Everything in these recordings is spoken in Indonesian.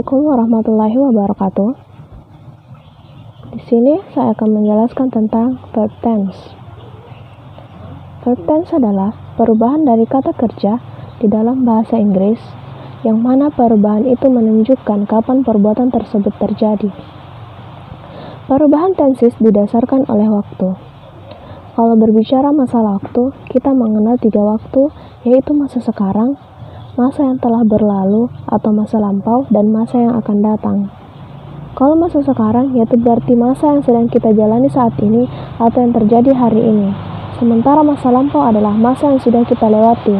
Assalamualaikum warahmatullahi wabarakatuh. Di sini saya akan menjelaskan tentang verb tense. Verb tense adalah perubahan dari kata kerja di dalam bahasa Inggris, yang mana perubahan itu menunjukkan kapan perbuatan tersebut terjadi. Perubahan tenses didasarkan oleh waktu. Kalau berbicara masalah waktu, kita mengenal 3 waktu, yaitu masa sekarang, masa yang telah berlalu atau masa lampau, dan masa yang akan datang. Kalau masa sekarang, yaitu berarti masa yang sedang kita jalani saat ini atau yang terjadi hari ini. Sementara masa lampau adalah masa yang sudah kita lewati.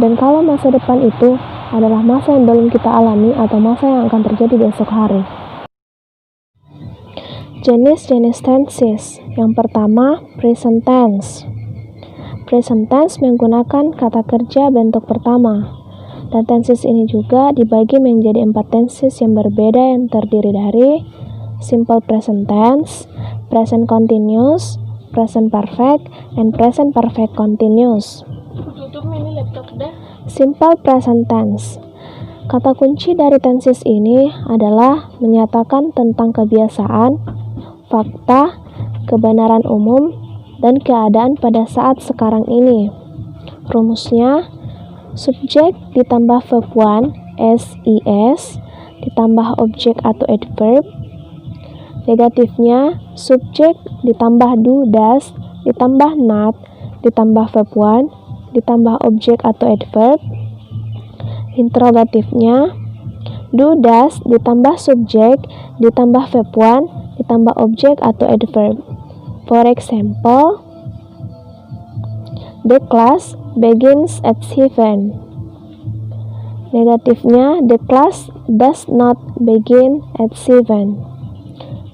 Dan kalau masa depan itu adalah masa yang belum kita alami atau masa yang akan terjadi besok hari. Jenis-jenis tenses. Yang pertama, present tense. Present tense menggunakan kata kerja bentuk pertama. Dan tenses ini juga dibagi menjadi 4 tenses yang berbeda yang terdiri dari simple present tense, present continuous, present perfect, and present perfect continuous. Simple present tense. Kata kunci dari tenses ini adalah menyatakan tentang kebiasaan, fakta, kebenaran umum, dan keadaan pada saat sekarang ini. Rumusnya, subjek ditambah verb 1, SIS, ditambah objek atau adverb. Negatifnya, subjek ditambah do, does, ditambah not, ditambah verb 1, ditambah objek atau adverb. Interrogatifnya, do, does, ditambah subjek, ditambah verb 1, ditambah objek atau adverb. For example, the class begins at 7. Negatifnya, the class does not begin at 7.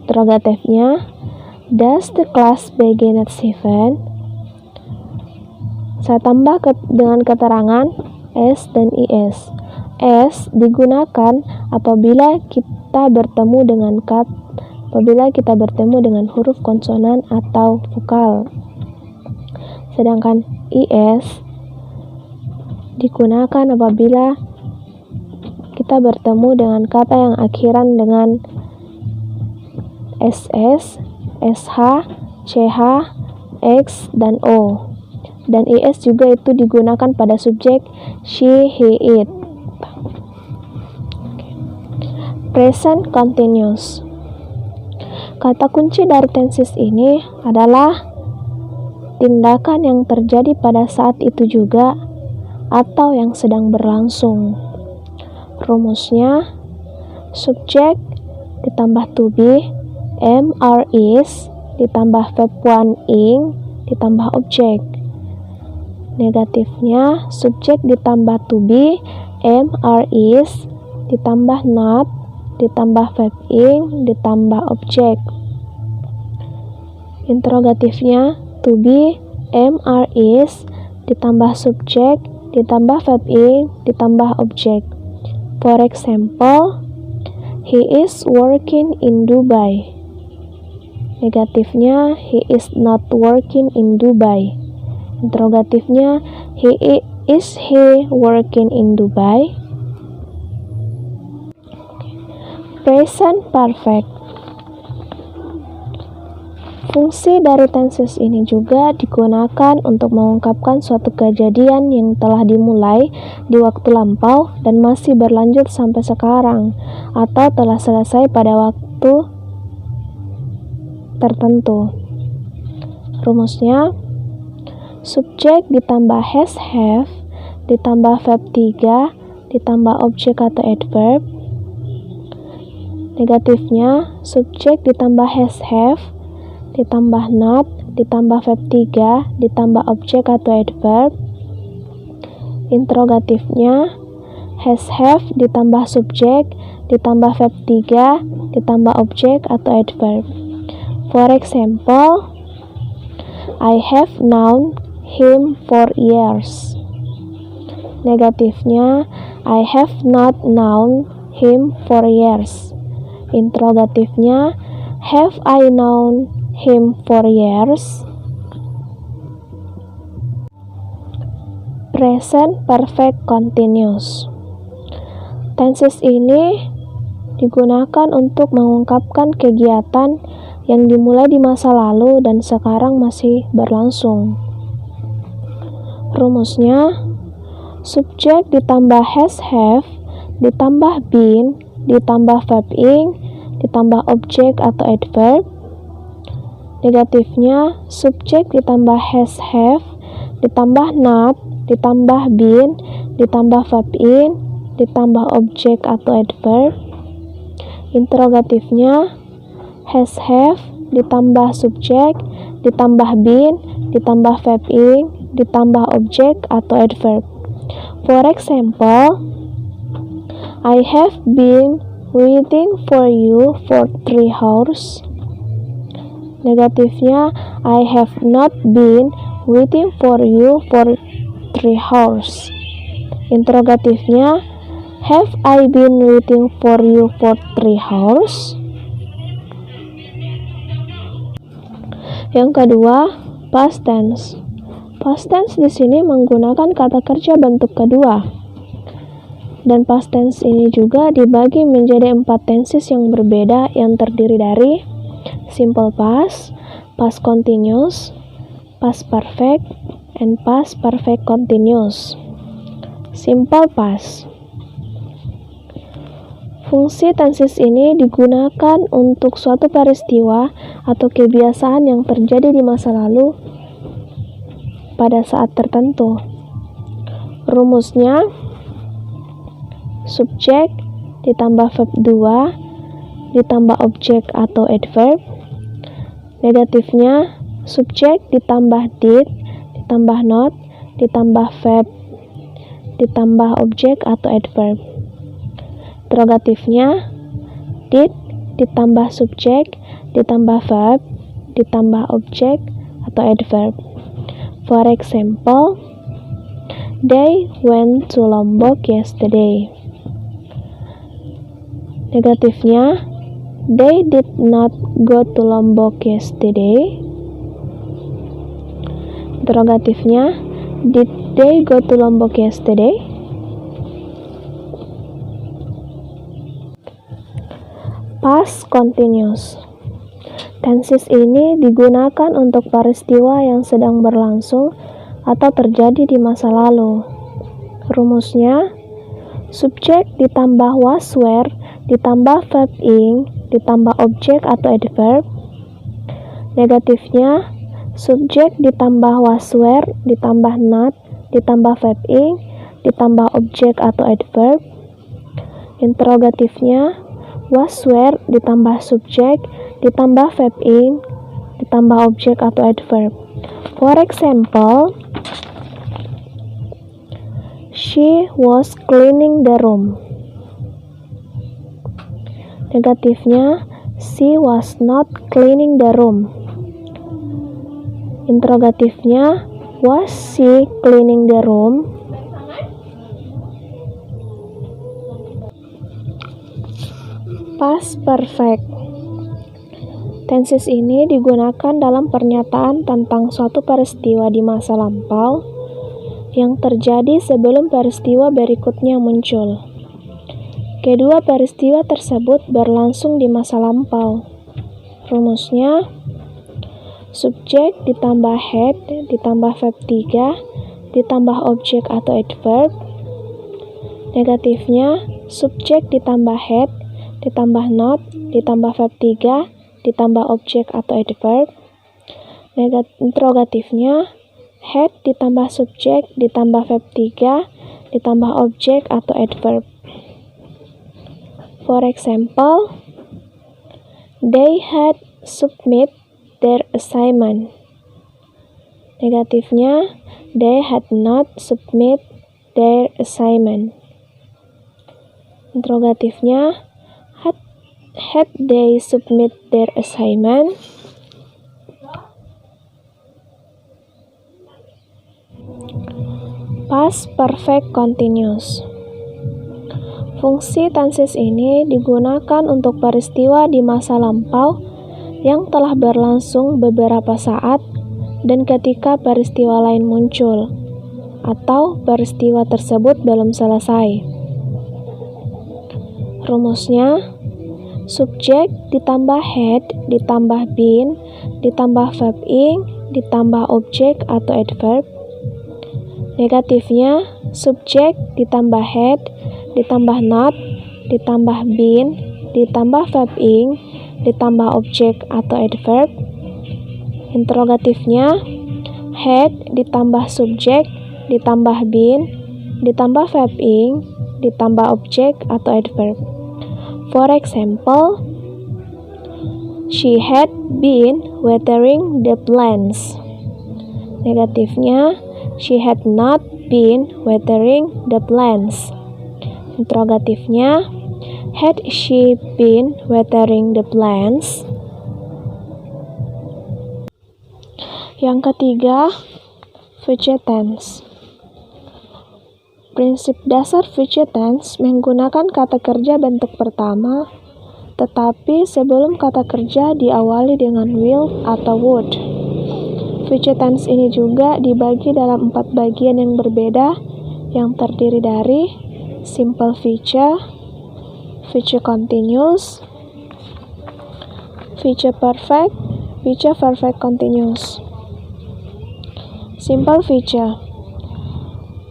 Interrogatifnya, does the class begin at 7? Saya tambah dengan keterangan S dan IS. S digunakan apabila kita bertemu dengan huruf konsonan atau vokal. Sedangkan IS digunakan apabila kita bertemu dengan kata yang akhiran dengan SS, SH, CH, X, dan O. Dan IS juga itu digunakan pada subjek she, he, it. Present continuous. Kata kunci dari tenses ini adalah tindakan yang terjadi pada saat itu juga atau yang sedang berlangsung. Rumusnya, subjek ditambah to be, am, are, is, ditambah verb 1, ing, ditambah objek. Negatifnya, subjek ditambah to be, am, are, is, ditambah not, ditambah verb ing, ditambah objek. Interrogatifnya, to be, am, are, is, ditambah subjek, ditambah verb ing, ditambah objek. For example, he is working in Dubai. Negatifnya, he is not working in Dubai. Interrogatifnya, is he working in Dubai? Present perfect. Fungsi dari tenses ini juga digunakan untuk mengungkapkan suatu kejadian yang telah dimulai di waktu lampau dan masih berlanjut sampai sekarang, atau telah selesai pada waktu tertentu. Rumusnya, subjek ditambah has, have, ditambah verb 3, ditambah objek atau adverb. Negatifnya, subjek ditambah has, have, ditambah not, ditambah verb 3, ditambah objek atau adverb. Interrogatifnya, has, have, ditambah subjek, ditambah verb 3, ditambah objek atau adverb. For example, I have known him for years. Negatifnya, I have not known him for years. Interrogatifnya, have I known him for years? Present perfect continuous. Tenses ini digunakan untuk mengungkapkan kegiatan yang dimulai di masa lalu dan sekarang masih berlangsung. Rumusnya, subjek ditambah has have, ditambah been, ditambah verb ing, ditambah objek atau adverb. Negatifnya, subjek ditambah has have, ditambah not, ditambah been, ditambah verb ing, ditambah objek atau adverb. Interrogatifnya, has have, ditambah subjek, ditambah been, ditambah verb ing, ditambah objek atau adverb. For example, I have been waiting for you for 3 hours. Negatifnya, I have not been waiting for you for 3 hours. Interrogatifnya, have I been waiting for you for 3 hours? Yang kedua, past tense. Past tense di sini menggunakan kata kerja bentuk kedua. Dan past tense ini juga dibagi menjadi 4 tenses yang berbeda yang terdiri dari simple past, past continuous, past perfect, and past perfect continuous. Simple past. Fungsi tenses ini digunakan untuk suatu peristiwa atau kebiasaan yang terjadi di masa lalu pada saat tertentu. Rumusnya, subjek ditambah verb 2 ditambah objek atau adverb. Negatifnya, subjek ditambah did ditambah not ditambah verb ditambah objek atau adverb. Interrogatifnya, did ditambah subjek ditambah verb ditambah objek atau adverb. For example, they went to Lombok yesterday. Negatifnya, they did not go to Lombok yesterday. Interrogatifnya, did they go to Lombok yesterday? Past continuous. Tenses ini digunakan untuk peristiwa yang sedang berlangsung atau terjadi di masa lalu. Rumusnya, subjek ditambah was were ditambah verb ing ditambah objek atau adverb. Negatifnya, subjek ditambah was were ditambah not ditambah verb ing ditambah objek atau adverb. Interrogatifnya, was were ditambah subjek ditambah verb ing ditambah objek atau adverb. For example, she was cleaning the room. Negatifnya, she was not cleaning the room. Interrogatifnya, was she cleaning the room? Past perfect. Tenses ini digunakan dalam pernyataan tentang suatu peristiwa di masa lampau yang terjadi sebelum peristiwa berikutnya muncul. Kedua peristiwa tersebut berlangsung di masa lampau. Rumusnya, subjek ditambah had ditambah verb 3 ditambah objek atau adverb. Negatifnya, subjek ditambah had ditambah not ditambah verb 3 ditambah objek atau adverb. Interrogatifnya, had ditambah subjek ditambah verb 3 ditambah objek atau adverb. For example, they had submit their assignment. Negatifnya, they had not submit their assignment. Interrogatifnya, had they submit their assignment? Past perfect continuous. Fungsi tenses ini digunakan untuk peristiwa di masa lampau yang telah berlangsung beberapa saat dan ketika peristiwa lain muncul, atau peristiwa tersebut belum selesai. Rumusnya, subjek ditambah had ditambah been ditambah verb ing ditambah objek atau adverb. Negatifnya, subjek ditambah had ditambah not ditambah been ditambah verb ing ditambah objek atau adverb. Interrogatifnya, had ditambah subjek ditambah been ditambah verb ing ditambah objek atau adverb. For example, she had been watering the plants. Negatifnya, she had not been watering the plants. Interrogatifnya, had she been watering the plants? Yang ketiga, future tense. Prinsip dasar future tense menggunakan kata kerja bentuk pertama, tetapi sebelum kata kerja diawali dengan will atau would. Future tense ini juga dibagi dalam 4 bagian yang berbeda yang terdiri dari simple future, future continuous, future perfect continuous. Simple future.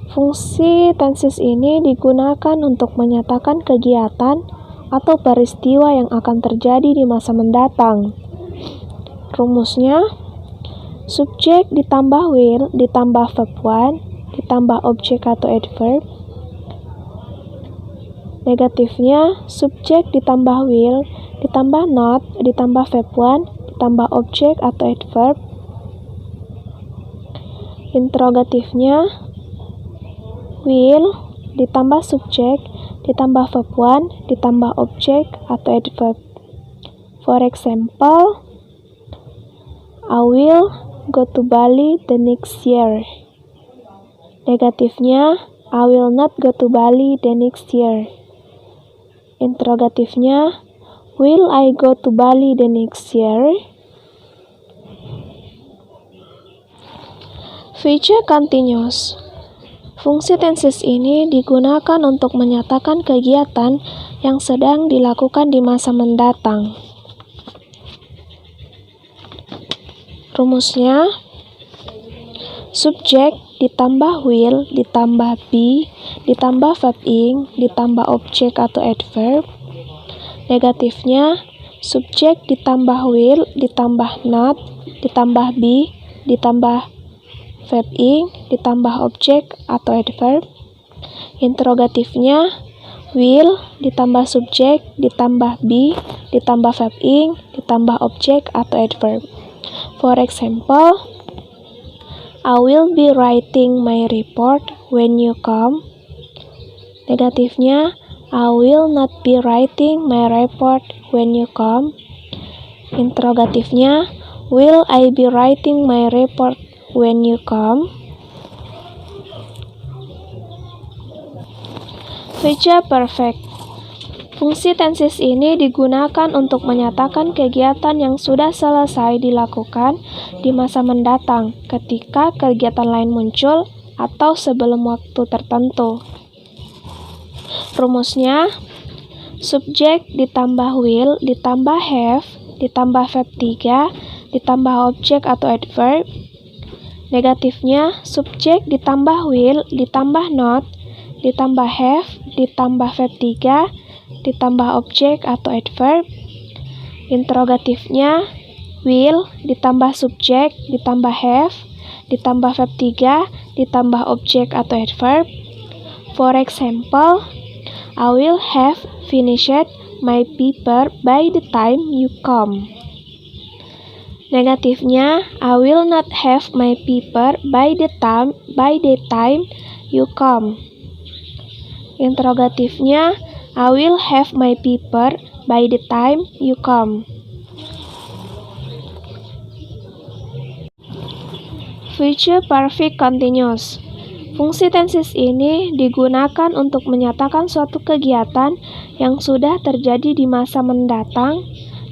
Fungsi tenses ini digunakan untuk menyatakan kegiatan atau peristiwa yang akan terjadi di masa mendatang. Rumusnya, subjek ditambah will ditambah verb 1 ditambah objek atau adverb. Negatifnya, subjek ditambah will ditambah not ditambah verb 1 ditambah objek atau adverb. Interrogatifnya, will ditambah subjek ditambah verb 1 ditambah objek atau adverb. For example, I will go to Bali the next year. Negatifnya, I will not go to Bali the next year. Interrogatifnya, will I go to Bali the next year? Future continuous. Fungsi tenses ini digunakan untuk menyatakan kegiatan yang sedang dilakukan di masa mendatang. Rumusnya, subjek ditambah will ditambah be ditambah verb ing ditambah objek atau adverb. Negatifnya, subjek ditambah will ditambah not ditambah be ditambah verb ing ditambah objek atau adverb. Interrogatifnya, will ditambah subjek ditambah be ditambah verb ing ditambah objek atau adverb. For example, I will be writing my report when you come. Negatifnya, I will not be writing my report when you come. Interrogatifnya, will I be writing my report when you come? Future perfect. Fungsi tenses ini digunakan untuk menyatakan kegiatan yang sudah selesai dilakukan di masa mendatang ketika kegiatan lain muncul atau sebelum waktu tertentu. Rumusnya, subjek ditambah will ditambah have ditambah verb 3 ditambah objek atau adverb. Negatifnya, subjek ditambah will ditambah not ditambah have ditambah verb 3 ditambah objek atau adverb. Interrogatifnya, will ditambah subjek ditambah have ditambah verb 3 ditambah objek atau adverb. For example, I will have finished my paper by the time you come. Negatifnya, I will not have my paper by the time you come. Interrogatifnya, I will have my paper by the time you come. Future perfect continuous. Fungsi tenses ini digunakan untuk menyatakan suatu kegiatan yang sudah terjadi di masa mendatang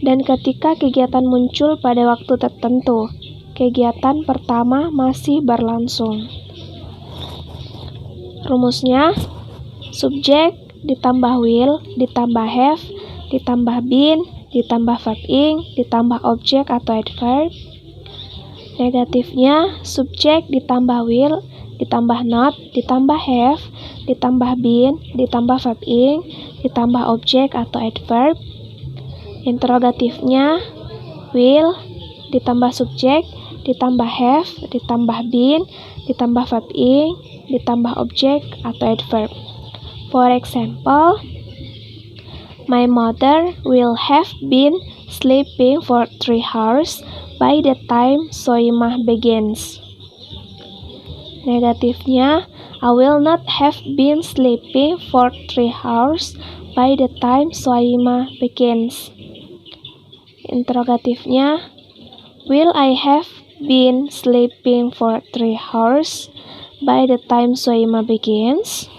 dan ketika kegiatan muncul pada waktu tertentu, kegiatan pertama masih berlangsung. Rumusnya, subjek ditambah will ditambah have ditambah been, ditambah verb ing, ditambah objek atau adverb. Negatifnya, subjek ditambah will, ditambah not, ditambah have, ditambah been, ditambah verb ing, ditambah objek atau adverb. Interrogatifnya, will, ditambah subjek, ditambah have, ditambah been, ditambah verb ing, ditambah objek atau adverb. For example, my mother will have been sleeping for 3 hours by the time Soimah begins. Negatifnya, I will not have been sleeping for 3 hours by the time Soimah begins. Interrogatifnya, will I have been sleeping for 3 hours by the time Soimah begins?